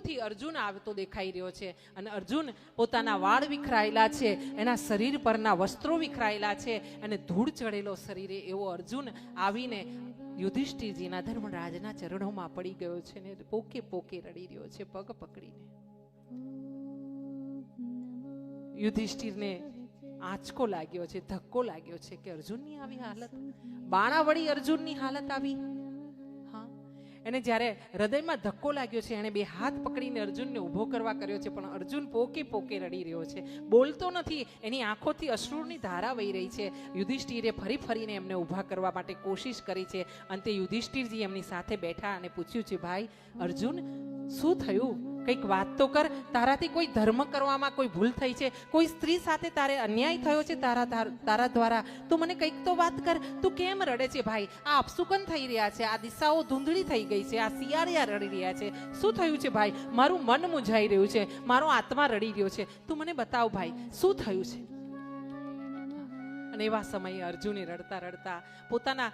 દૂરથી અર્જુન આવતો દેખાઈ રહ્યો છે અને અર્જુન પોતાના વાળ વિખરાયેલા છે, એના શરીર પરના વસ્ત્રો વિખરાયેલા છે અને ધૂળ ચડેલો શરીરે એવો અર્જુન આવીને યુધિષ્ઠિરજીના ધર્મરાજના ચરણોમાં પડી ગયો છે ને પોકે પોકે રડી રહ્યો છે પગ પકડીને. યુધિષ્ઠિરને આંચકો લાગ્યો છે, ધક્કો લાગ્યો છે કે અર્જુનની આવી હાલત, બાણાવળી અર્જુનની હાલત આવી. હા, એને જ્યારે હૃદયમાં ધક્કો લાગ્યો છે, એને બે હાથ પકડીને અર્જુનને ઊભો કરવા કર્યો છે, પણ અર્જુન પોકે પોકે રડી રહ્યો છે, બોલતો નથી, એની આંખોથી અશ્રુની ધારા વહી રહી છે. યુધિષ્ઠિરે ફરી ફરીને એમને ઊભા કરવા માટે કોશિશ કરી છે. અંતે યુધિષ્ઠિરજી એમની સાથે બેઠા અને પૂછ્યું છે, ભાઈ અર્જુન, શું થયું? કંઈક વાત તો કર. તારાથી કોઈ ધર્મ કરવામાં કોઈ ભૂલ થઈ છે? કોઈ સ્ત્રી સાથે તારે અન્યાય થયો છે તારા દ્વારા? તું મને કંઈક તો વાત કર. તું કેમ રડે છે ભાઈ? આ અપસુકન થઈ રહ્યા છે, આ દિશાઓ ધૂંધળી થઈ ગઈ છે, આ શિયાળિયા રડી રહ્યા છે. શું થયું છે ભાઈ? મારું મન મૂંઝાઈ રહ્યું છે, મારો આત્મા રડી રહ્યો છે. તું મને બતાવ ભાઈ, શું થયું છે? અને એવા સમયે અર્જુને રડતા રડતા પોતાના